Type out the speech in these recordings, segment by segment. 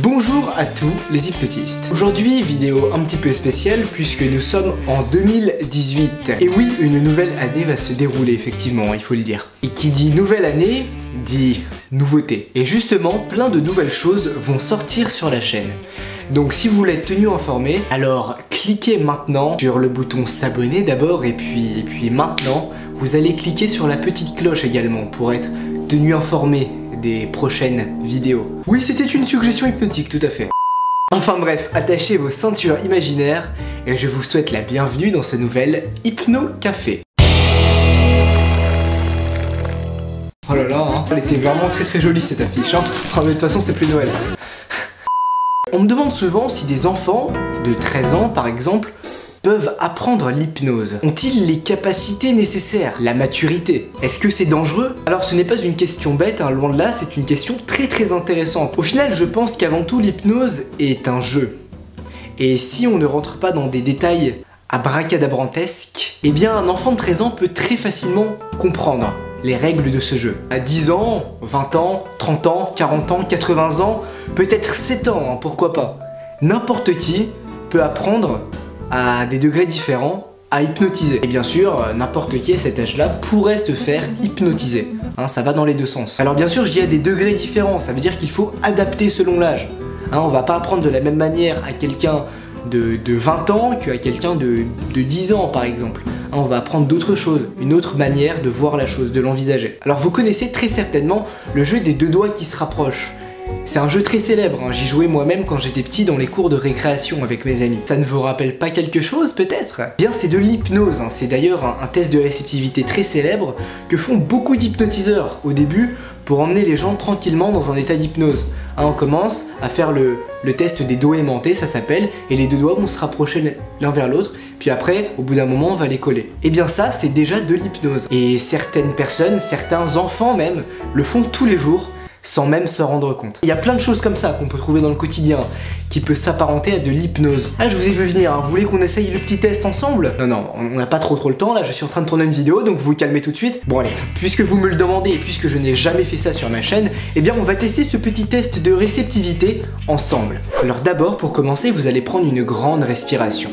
Bonjour à tous les hypnotistes. Aujourd'hui, vidéo un petit peu spéciale puisque nous sommes en 2018. Et oui, une nouvelle année va se dérouler effectivement, il faut le dire. Et qui dit nouvelle année, dit nouveauté. Et justement, plein de nouvelles choses vont sortir sur la chaîne. Donc si vous voulez être tenu informé, alors cliquez maintenant sur le bouton s'abonner d'abord et puis maintenant, vous allez cliquer sur la petite cloche également pour être tenu informé des prochaines vidéos. Oui, c'était une suggestion hypnotique, tout à fait. Enfin bref, attachez vos ceintures imaginaires et je vous souhaite la bienvenue dans ce nouvel Hypno Café. Oh là là, hein. Elle était vraiment très jolie cette affiche, hein. Oh, mais de toute façon c'est plus Noël. On me demande souvent si des enfants de 13 ans par exemple peuvent apprendre l'hypnose. Ont-ils les capacités nécessaires? La maturité? Est-ce que c'est dangereux? Alors ce n'est pas une question bête, hein, loin de là, c'est une question très intéressante. Au final, je pense qu'avant tout, l'hypnose est un jeu. Et si on ne rentre pas dans des détails abracadabrantesques, eh bien un enfant de 13 ans peut très facilement comprendre les règles de ce jeu. À 10 ans, 20 ans, 30 ans, 40 ans, 80 ans, peut-être 7 ans, hein, pourquoi pas. N'importe qui peut apprendre à des degrés différents à hypnotiser. Et bien sûr, n'importe qui à cet âge-là pourrait se faire hypnotiser. Hein, ça va dans les deux sens. Alors bien sûr, je dis à des degrés différents, ça veut dire qu'il faut adapter selon l'âge. Hein, on va pas apprendre de la même manière à quelqu'un de 20 ans qu'à quelqu'un de 10 ans par exemple. Hein, on va apprendre d'autres choses, une autre manière de voir la chose, de l'envisager. Alors vous connaissez très certainement le jeu des deux doigts qui se rapprochent. C'est un jeu très célèbre, hein. J'y jouais moi-même quand j'étais petit dans les cours de récréation avec mes amis. Ça ne vous rappelle pas quelque chose peut-être? Bien, c'est de l'hypnose, hein. C'est d'ailleurs un test de réceptivité très célèbre que font beaucoup d'hypnotiseurs au début pour emmener les gens tranquillement dans un état d'hypnose. Hein, on commence à faire le test des doigts aimantés, ça s'appelle, et les deux doigts vont se rapprocher l'un vers l'autre, puis après, au bout d'un moment, on va les coller. Et bien ça, c'est déjà de l'hypnose. Et certaines personnes, certains enfants même, le font tous les jours, sans même s'en rendre compte. Il y a plein de choses comme ça qu'on peut trouver dans le quotidien, qui peut s'apparenter à de l'hypnose. Ah, je vous ai vu venir, hein. Vous voulez qu'on essaye le petit test ensemble? Non, on n'a pas trop le temps, là je suis en train de tourner une vidéo, donc vous vous calmez tout de suite. Bon allez, puisque vous me le demandez et puisque je n'ai jamais fait ça sur ma chaîne, eh bien on va tester ce petit test de réceptivité ensemble. Alors d'abord, pour commencer, vous allez prendre une grande respiration.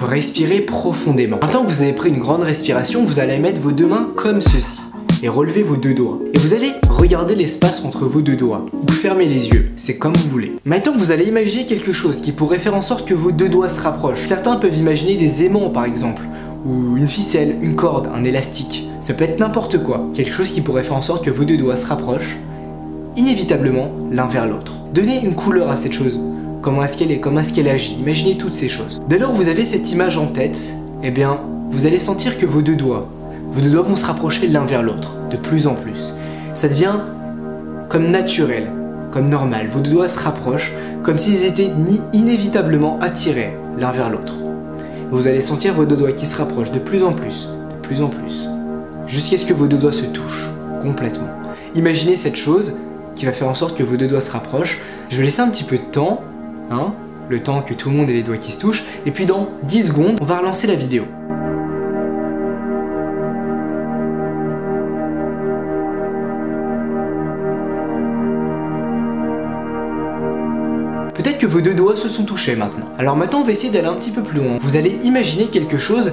Respirez profondément. Maintenant que vous avez pris une grande respiration, vous allez mettre vos deux mains comme ceci et relevez vos deux doigts. Et vous allez regarder l'espace entre vos deux doigts. Vous fermez les yeux, c'est comme vous voulez. Maintenant vous allez imaginer quelque chose qui pourrait faire en sorte que vos deux doigts se rapprochent. Certains peuvent imaginer des aimants par exemple, ou une ficelle, une corde, un élastique. Ça peut être n'importe quoi. Quelque chose qui pourrait faire en sorte que vos deux doigts se rapprochent, inévitablement l'un vers l'autre. Donnez une couleur à cette chose. Comment est-ce qu'elle est, comment est-ce qu'elle agit. Imaginez toutes ces choses. Dès lors que vous avez cette image en tête, eh bien vous allez sentir que vos deux doigts vont se rapprocher l'un vers l'autre, de plus en plus. Ça devient comme naturel, comme normal. Vos deux doigts se rapprochent, comme s'ils étaient inévitablement attirés l'un vers l'autre. Vous allez sentir vos deux doigts qui se rapprochent de plus en plus, jusqu'à ce que vos deux doigts se touchent complètement. Imaginez cette chose qui va faire en sorte que vos deux doigts se rapprochent. Je vais laisser un petit peu de temps, hein, le temps que tout le monde ait les doigts qui se touchent, et puis dans 10 secondes, on va relancer la vidéo. Peut-être que vos deux doigts se sont touchés maintenant. Alors maintenant on va essayer d'aller un petit peu plus loin. Vous allez imaginer quelque chose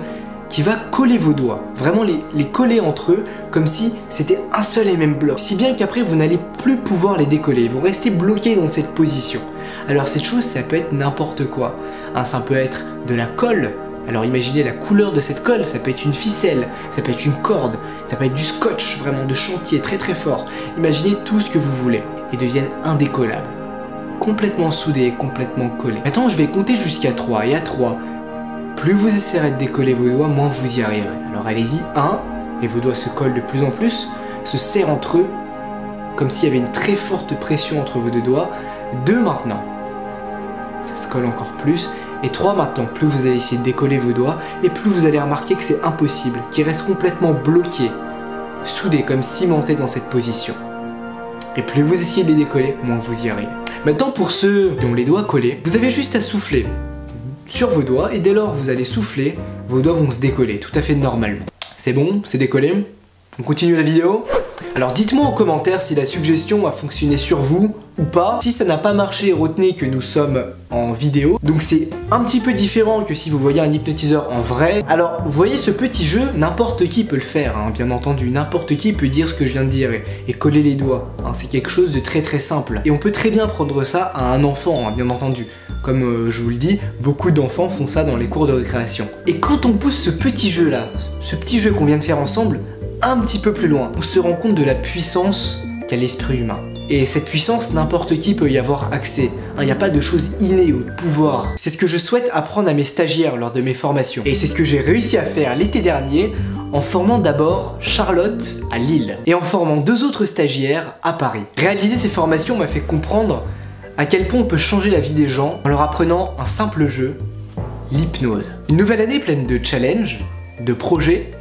qui va coller vos doigts. Vraiment les coller entre eux comme si c'était un seul et même bloc. Si bien qu'après vous n'allez plus pouvoir les décoller. Ils vont rester bloqués dans cette position. Alors cette chose ça peut être n'importe quoi. Hein, ça peut être de la colle. Alors imaginez la couleur de cette colle, ça peut être une ficelle, ça peut être une corde, ça peut être du scotch vraiment de chantier très fort. Imaginez tout ce que vous voulez et deviennent indécollables. Complètement soudés, complètement collés. Maintenant je vais compter jusqu'à 3 et à 3, plus vous essayerez de décoller vos doigts, moins vous y arriverez. Alors allez-y, 1, et vos doigts se collent de plus en plus, se serrent entre eux, comme s'il y avait une très forte pression entre vos deux doigts. 2 maintenant, ça se colle encore plus. Et 3 maintenant, plus vous allez essayer de décoller vos doigts, et plus vous allez remarquer que c'est impossible, qu'ils restent complètement bloqués, soudés, comme cimentés dans cette position. Et plus vous essayez de les décoller, moins vous y arrivez. Maintenant pour ceux qui ont les doigts collés, vous avez juste à souffler sur vos doigts et dès lors vous allez souffler, vos doigts vont se décoller tout à fait normalement. C'est bon, c'est décollé. On continue la vidéo. Alors dites-moi en commentaire si la suggestion a fonctionné sur vous ou pas. Si ça n'a pas marché, retenez que nous sommes en vidéo, donc c'est un petit peu différent que si vous voyez un hypnotiseur en vrai. Alors vous voyez ce petit jeu, n'importe qui peut le faire, hein, bien entendu, n'importe qui peut dire ce que je viens de dire et coller les doigts, hein, c'est quelque chose de très très simple. Et on peut très bien prendre ça à un enfant, hein, bien entendu. Comme je vous le dis, beaucoup d'enfants font ça dans les cours de récréation. Et quand on pousse ce petit jeu là, ce petit jeu qu'on vient de faire ensemble, un petit peu plus loin, on se rend compte de la puissance qu'a l'esprit humain. Et cette puissance, n'importe qui peut y avoir accès. Il n'y a pas de choses innées ou de pouvoir. C'est ce que je souhaite apprendre à mes stagiaires lors de mes formations. Et c'est ce que j'ai réussi à faire l'été dernier en formant d'abord Charlotte à Lille et en formant 2 autres stagiaires à Paris. Réaliser ces formations m'a fait comprendre à quel point on peut changer la vie des gens en leur apprenant un simple jeu, l'hypnose. Une nouvelle année pleine de challenges, de projets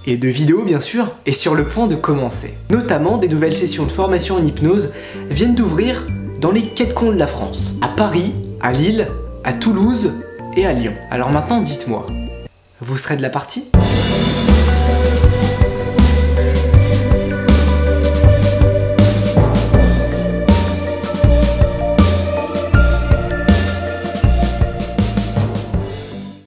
et de vidéos bien sûr, est sur le point de commencer. Notamment, des nouvelles sessions de formation en hypnose viennent d'ouvrir dans les 4 coins de la France. À Paris, à Lille, à Toulouse et à Lyon. Alors maintenant, dites-moi, vous serez de la partie ?